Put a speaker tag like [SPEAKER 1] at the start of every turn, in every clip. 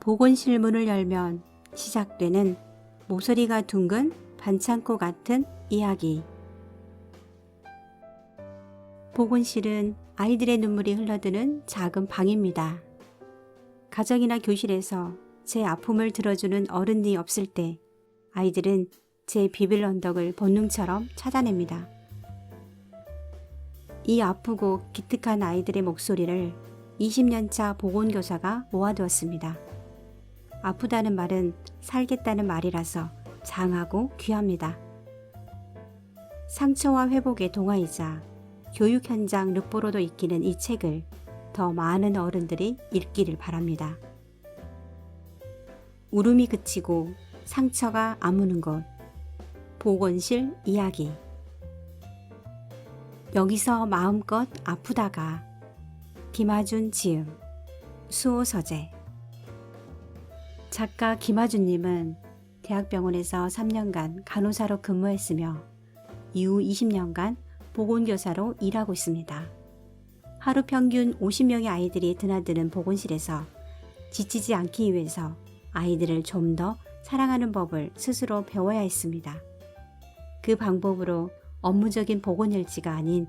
[SPEAKER 1] 보건실 문을 열면 시작되는 모서리가 둥근 반창고 같은 이야기. 보건실은 아이들의 눈물이 흘러드는 작은 방입니다. 가정이나 교실에서 제 아픔을 들어주는 어른이 없을 때 아이들은 제 비빌 언덕을 본능처럼 찾아냅니다. 이 아프고 기특한 아이들의 목소리를 20년차 보건교사가 모아두었습니다. 아프다는 말은 살겠다는 말이라서 장하고 귀합니다. 상처와 회복의 동화이자 교육 현장 르포로도 익히는 이 책을 더 많은 어른들이 읽기를 바랍니다. 울음이 그치고 상처가 아무는 곳, 보건실 이야기. 여기서 마음껏 아프다가. 김하준 지음, 수호 서재. 작가 김하준님은 대학병원에서 3년간 간호사로 근무했으며 이후 20년간 보건교사로 일하고 있습니다. 하루 평균 50명의 아이들이 드나드는 보건실에서 지치지 않기 위해서 아이들을 좀 더 사랑하는 법을 스스로 배워야 했습니다. 그 방법으로 업무적인 보건일지가 아닌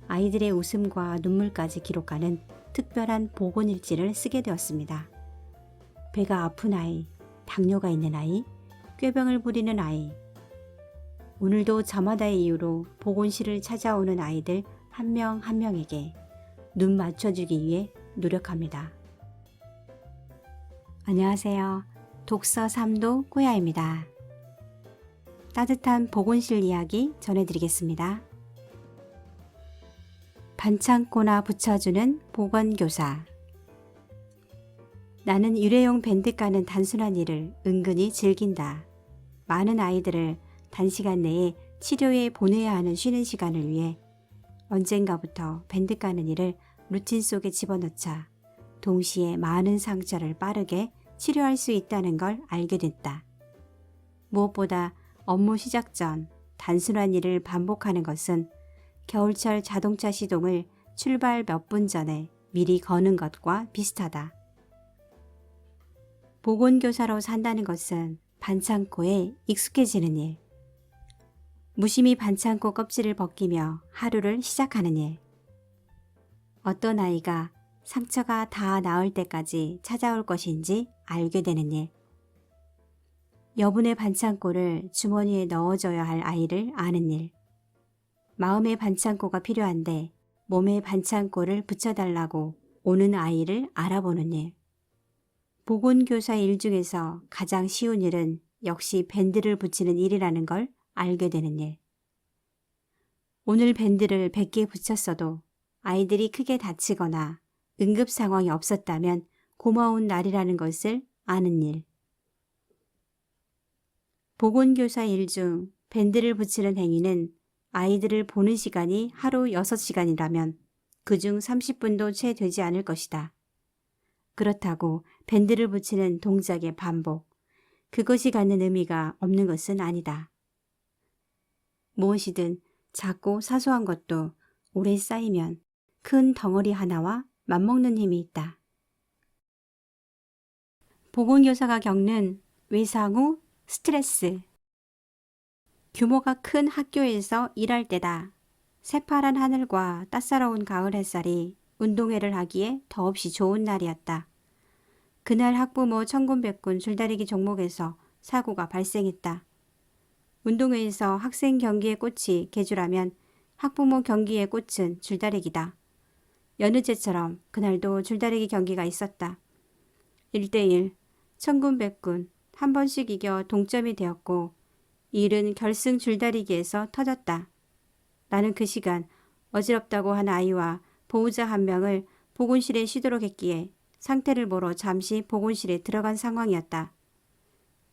[SPEAKER 1] 아이들의 웃음과 눈물까지 기록하는 특별한 보건일지를 쓰게 되었습니다. 배가 아픈 아이, 당뇨가 있는 아이, 꾀병을 부리는 아이. 오늘도 저마다의 이유로 보건실을 찾아오는 아이들 한 명 한 명에게 눈 맞춰주기 위해 노력합니다. 안녕하세요. 독서 3도 꾸야입니다. 따뜻한 보건실 이야기 전해드리겠습니다. 반창고나 붙여주는 보건교사. 나는 일회용 밴드 까는 단순한 일을 은근히 즐긴다. 많은 아이들을 단시간 내에 치료에 보내야 하는 쉬는 시간을 위해 언젠가부터 밴드 까는 일을 루틴 속에 집어넣자 동시에 많은 상처를 빠르게 치료할 수 있다는 걸 알게 됐다. 무엇보다 업무 시작 전 단순한 일을 반복하는 것은 겨울철 자동차 시동을 출발 몇 분 전에 미리 거는 것과 비슷하다. 보건교사로 산다는 것은 반창고에 익숙해지는 일. 무심히 반창고 껍질을 벗기며 하루를 시작하는 일. 어떤 아이가 상처가 다 나을 때까지 찾아올 것인지 알게 되는 일. 여분의 반창고를 주머니에 넣어줘야 할 아이를 아는 일. 마음의 반창고가 필요한데 몸에 반창고를 붙여달라고 오는 아이를 알아보는 일. 보건교사 일 중에서 가장 쉬운 일은 역시 밴드를 붙이는 일이라는 걸 알게 되는 일. 오늘 밴드를 100개 붙였어도 아이들이 크게 다치거나 응급 상황이 없었다면 고마운 날이라는 것을 아는 일. 보건교사 일 중 밴드를 붙이는 행위는 아이들을 보는 시간이 하루 6시간이라면 그중 30분도 채 되지 않을 것이다. 그렇다고 밴드를 붙이는 동작의 반복, 그것이 갖는 의미가 없는 것은 아니다. 무엇이든 작고 사소한 것도 오래 쌓이면 큰 덩어리 하나와 맞먹는 힘이 있다. 보건교사가 겪는 외상 후 스트레스. 규모가 큰 학교에서 일할 때다. 새파란 하늘과 따사로운 가을 햇살이 운동회를 하기에 더없이 좋은 날이었다. 그날 학부모 천군백군 줄다리기 종목에서 사고가 발생했다. 운동회에서 학생 경기의 꽃이 계주라면 학부모 경기의 꽃은 줄다리기다. 여느 때처럼 그날도 줄다리기 경기가 있었다. 1대1, 천군백군 한 번씩 이겨 동점이 되었고 일은 결승 줄다리기에서 터졌다. 나는 그 시간 어지럽다고 한 아이와 보호자 한 명을 보건실에 쉬도록 했기에 상태를 보러 잠시 보건실에 들어간 상황이었다.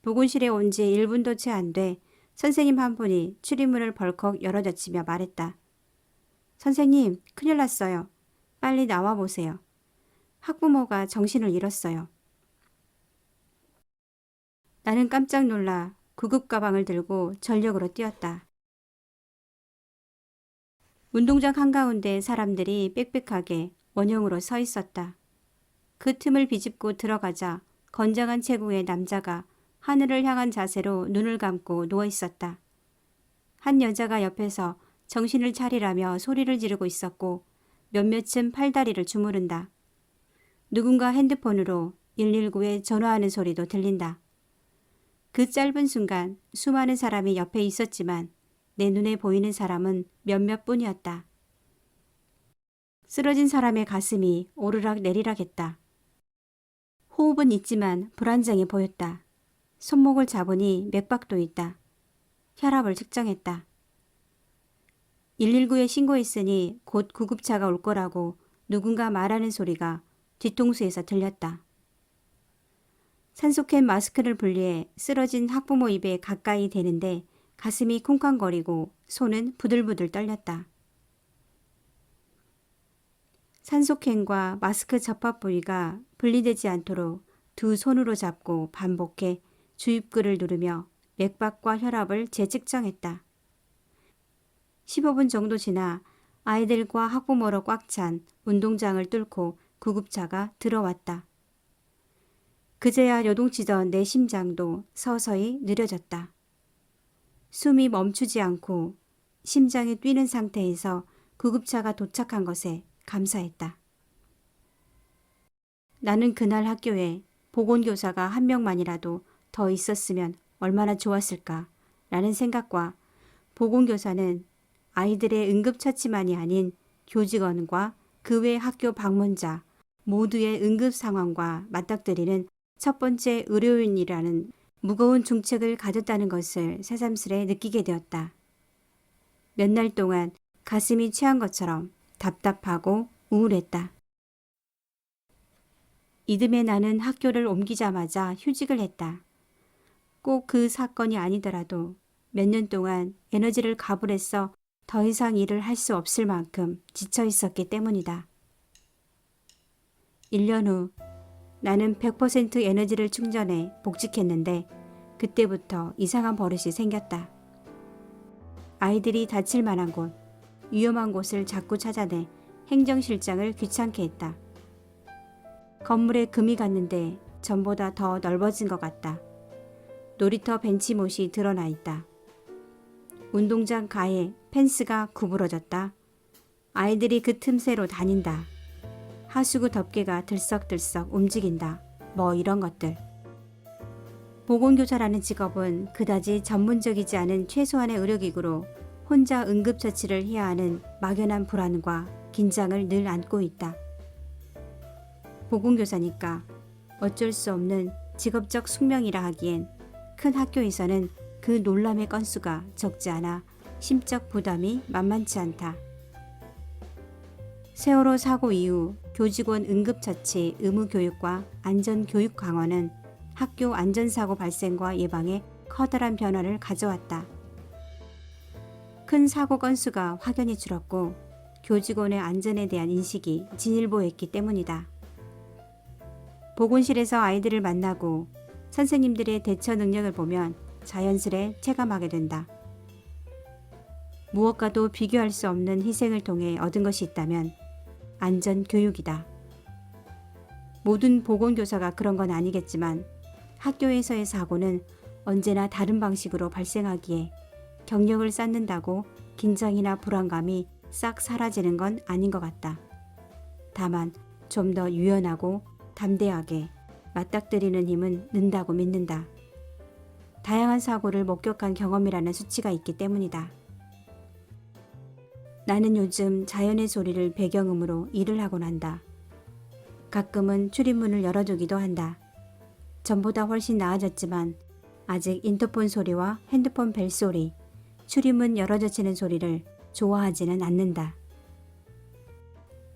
[SPEAKER 1] 보건실에 온 지 1분도 채 안 돼 선생님 한 분이 출입문을 벌컥 열어젖히며 말했다. 선생님, 큰일 났어요. 빨리 나와보세요. 학부모가 정신을 잃었어요. 나는 깜짝 놀라 구급 가방을 들고 전력으로 뛰었다. 운동장 한가운데 사람들이 빽빽하게 원형으로 서 있었다. 그 틈을 비집고 들어가자 건장한 체구의 남자가 하늘을 향한 자세로 눈을 감고 누워 있었다. 한 여자가 옆에서 정신을 차리라며 소리를 지르고 있었고 몇몇은 팔다리를 주무른다. 누군가 핸드폰으로 119에 전화하는 소리도 들린다. 그 짧은 순간 수많은 사람이 옆에 있었지만 내 눈에 보이는 사람은 몇몇 뿐이었다. 쓰러진 사람의 가슴이 오르락 내리락 했다. 호흡은 있지만 불안정해 보였다. 손목을 잡으니 맥박도 있다. 혈압을 측정했다. 119에 신고했으니 곧 구급차가 올 거라고 누군가 말하는 소리가 뒤통수에서 들렸다. 산소캔 마스크를 분리해 쓰러진 학부모 입에 가까이 대는데 가슴이 쿵쾅거리고 손은 부들부들 떨렸다. 산소캔과 마스크 접합 부위가 분리되지 않도록 두 손으로 잡고 반복해 주입구를 누르며 맥박과 혈압을 재측정했다. 15분 정도 지나 아이들과 학부모로 꽉 찬 운동장을 뚫고 구급차가 들어왔다. 그제야 요동치던 내 심장도 서서히 느려졌다. 숨이 멈추지 않고 심장이 뛰는 상태에서 구급차가 도착한 것에 감사했다. 나는 그날 학교에 보건교사가 한 명만이라도 더 있었으면 얼마나 좋았을까 라는 생각과 보건교사는 아이들의 응급처치만이 아닌 교직원과 그 외 학교 방문자 모두의 응급 상황과 맞닥뜨리는 첫 번째 의료인이라는 무거운 중책을 가졌다는 것을 새삼스레 느끼게 되었다. 몇 날 동안 가슴이 취한 것처럼 답답하고 우울했다. 이듬해 나는 학교를 옮기자마자 휴직을 했다. 꼭 그 사건이 아니더라도 몇 년 동안 에너지를 가불해서 더 이상 일을 할 수 없을 만큼 지쳐 있었기 때문이다. 1년 후 나는 100% 에너지를 충전해 복직했는데 그때부터 이상한 버릇이 생겼다. 아이들이 다칠 만한 곳, 위험한 곳을 자꾸 찾아내 행정실장을 귀찮게 했다. 건물에 금이 갔는데 전보다 더 넓어진 것 같다. 놀이터 벤치못이 드러나 있다. 운동장 가에 펜스가 구부러졌다. 아이들이 그 틈새로 다닌다. 하수구 덮개가 들썩들썩 움직인다. 뭐 이런 것들. 보건교사라는 직업은 그다지 전문적이지 않은 최소한의 의료기구로 혼자 응급처치를 해야 하는 막연한 불안과 긴장을 늘 안고 있다. 보건교사니까 어쩔 수 없는 직업적 숙명이라 하기엔 큰 학교에서는 그 놀람의 건수가 적지 않아 심적 부담이 만만치 않다. 세월호 사고 이후 교직원 응급처치 의무교육과 안전교육 강화는 학교 안전사고 발생과 예방에 커다란 변화를 가져왔다. 큰 사고 건수가 확연히 줄었고 교직원의 안전에 대한 인식이 진일보했기 때문이다. 보건실에서 아이들을 만나고 선생님들의 대처 능력을 보면 자연스레 체감하게 된다. 무엇과도 비교할 수 없는 희생을 통해 얻은 것이 있다면 안전교육이다. 모든 보건교사가 그런 건 아니겠지만 학교에서의 사고는 언제나 다른 방식으로 발생하기에 경력을 쌓는다고 긴장이나 불안감이 싹 사라지는 건 아닌 것 같다. 다만 좀 더 유연하고 담대하게 맞닥뜨리는 힘은 는다고 믿는다. 다양한 사고를 목격한 경험이라는 수치가 있기 때문이다. 나는 요즘 자연의 소리를 배경음으로 일을 하곤 한다. 가끔은 출입문을 열어두기도 한다. 전보다 훨씬 나아졌지만 아직 인터폰 소리와 핸드폰 벨 소리, 출입문 열어젖히는 소리를 좋아하지는 않는다.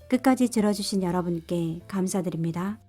[SPEAKER 1] 끝까지 들어주신 여러분께 감사드립니다.